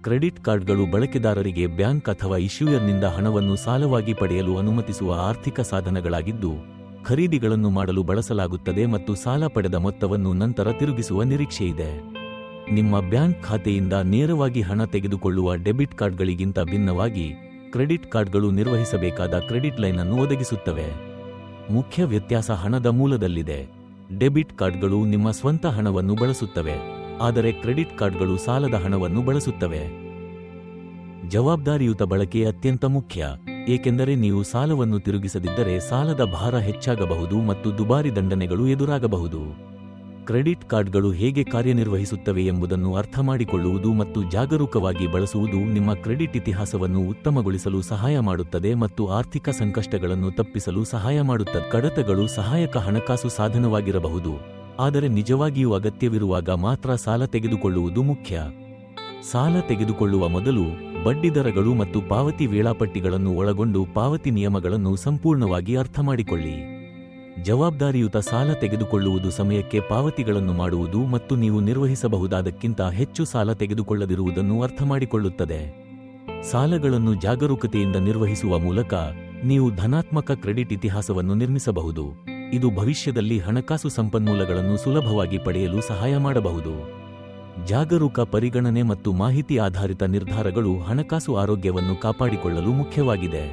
Credit ಕಾರ್ಡ್ಗಳು ಬಳಕೆದಾರರಿಗೆ bank ಅಥವಾ ಇಶ್ಯೂಯರ್ನಿಂದ ಹಣವನ್ನು ಸಾಲವಾಗಿ ಪಡೆಯಲು ಅನುಮತಿಸುವ ಆರ್ಥಿಕ ಸಾಧನಗಳಾಗಿದ್ದು, ಖರೀದಿಗಳನ್ನು ಮಾಡಲು ಬಳಸಲಾಗುತ್ತದೆ ಮತ್ತು ಸಾಲ ಪಡೆದ ಮೊತ್ತವನ್ನು ನಂತರ ತಿರುಗಿಸುವ ನಿರೀಕ್ಷೆಯಿದೆ. ನಿಮ್ಮ ಬ್ಯಾಂಕ್ ಖಾತೆಯಿಂದ ನೇರವಾಗಿ ಹಣ ತೆಗೆದುಕೊಳ್ಳುವ ಡೆಬಿಟ್ ಕಾರ್ಡ್ಗಳಿಗಿಂತ ಭಿನ್ನವಾಗಿ, ಕ್ರೆಡಿಟ್ ಕಾರ್ಡ್ಗಳು ನಿರ್ವಹಿಸಬೇಕಾದ ಕ್ರೆಡಿಟ್ ಲೈನ್ ಅನ್ನು ಒದಗಿಸುತ್ತವೆ. ಮುಖ್ಯ ವ್ಯತ್ಯಾಸ ಹಣದ ಮೂಲದಲ್ಲಿದೆ. ಡೆಬಿಟ್ ಕಾರ್ಡ್ಗಳು ನಿಮ್ಮ ಸ್ವಂತ ಹಣವನ್ನು ಬಳಸುತ್ತವೆ, ಆದರೆ ಕ್ರೆಡಿಟ್ ಕಾರ್ಡ್ಗಳು ಸಾಲದ ಹಣವನ್ನು ಬಳಸುತ್ತವೆ. ಜವಾಬ್ದಾರಿಯುತ ಬಳಕೆ ಅತ್ಯಂತ ಮುಖ್ಯ, ಏಕೆಂದರೆ ನೀವು ಸಾಲವನ್ನು ತಿರುಗಿಸದಿದ್ದರೆ ಸಾಲದ ಭಾರ ಹೆಚ್ಚಾಗಬಹುದು ಮತ್ತು ದುಬಾರಿ ದಂಡನೆಗಳು ಎದುರಾಗಬಹುದು. ಕ್ರೆಡಿಟ್ ಕಾರ್ಡ್ಗಳು ಹೇಗೆ ಕಾರ್ಯನಿರ್ವಹಿಸುತ್ತವೆ ಎಂಬುದನ್ನು ಅರ್ಥಮಾಡಿಕೊಳ್ಳುವುದು ಮತ್ತು ಜಾಗರೂಕವಾಗಿ ಬಳಸುವುದು ನಿಮ್ಮ ಕ್ರೆಡಿಟ್ ಇತಿಹಾಸವನ್ನು ಉತ್ತಮಗೊಳಿಸಲು ಸಹಾಯ ಮಾಡುತ್ತದೆ ಮತ್ತು ಆರ್ಥಿಕ ಸಂಕಷ್ಟಗಳನ್ನು ತಪ್ಪಿಸಲು ಸಹಾಯ ಮಾಡುತ್ತದೆ. ಕಡತಗಳು ಸಹಾಯಕ ಹಣಕಾಸು ಸಾಧನವಾಗಿರಬಹುದು, ಆದರೆ ನಿಜವಾಗಿಯೂ ಅಗತ್ಯವಿರುವಾಗ ಮಾತ್ರ ಸಾಲ ತೆಗೆದುಕೊಳ್ಳುವುದು ಮುಖ್ಯ. ಸಾಲ ತೆಗೆದುಕೊಳ್ಳುವ ಮೊದಲು ಬಡ್ಡಿದರಗಳು ಮತ್ತು ಪಾವತಿ ವೇಳಾಪಟ್ಟಿಗಳನ್ನು ಒಳಗೊಂಡು ಪಾವತಿ ನಿಯಮಗಳನ್ನು ಸಂಪೂರ್ಣವಾಗಿ ಅರ್ಥಮಾಡಿಕೊಳ್ಳಿ. ಜವಾಬ್ದಾರಿಯುತ ಸಾಲ ತೆಗೆದುಕೊಳ್ಳುವುದು ಸಮಯಕ್ಕೆ ಪಾವತಿಗಳನ್ನು ಮಾಡುವುದು ಮತ್ತು ನೀವು ನಿರ್ವಹಿಸಬಹುದಾದಕ್ಕಿಂತ ಹೆಚ್ಚು ಸಾಲ ತೆಗೆದುಕೊಳ್ಳದಿರುವುದನ್ನು ಅರ್ಥಮಾಡಿಕೊಳ್ಳುತ್ತದೆ. ಸಾಲಗಳನ್ನು ಜಾಗರೂಕತೆಯಿಂದ ನಿರ್ವಹಿಸುವ ಮೂಲಕ ನೀವು ಧನಾತ್ಮಕ ಕ್ರೆಡಿಟ್ ಇತಿಹಾಸವನ್ನು ನಿರ್ಮಿಸಬಹುದು. ಇದು ಭವಿಷ್ಯದಲ್ಲಿ ಹಣಕಾಸು ಸಂಪನ್ಮೂಲಗಳನ್ನು ಸುಲಭವಾಗಿ ಪಡೆಯಲು ಸಹಾಯ ಮಾಡಬಹುದು. ಜಾಗರೂಕ ಪರಿಗಣನೆ ಮತ್ತು ಮಾಹಿತಿ ಆಧಾರಿತ ನಿರ್ಧಾರಗಳು ಹಣಕಾಸು ಆರೋಗ್ಯವನ್ನು ಕಾಪಾಡಿಕೊಳ್ಳಲು ಮುಖ್ಯವಾಗಿದೆ.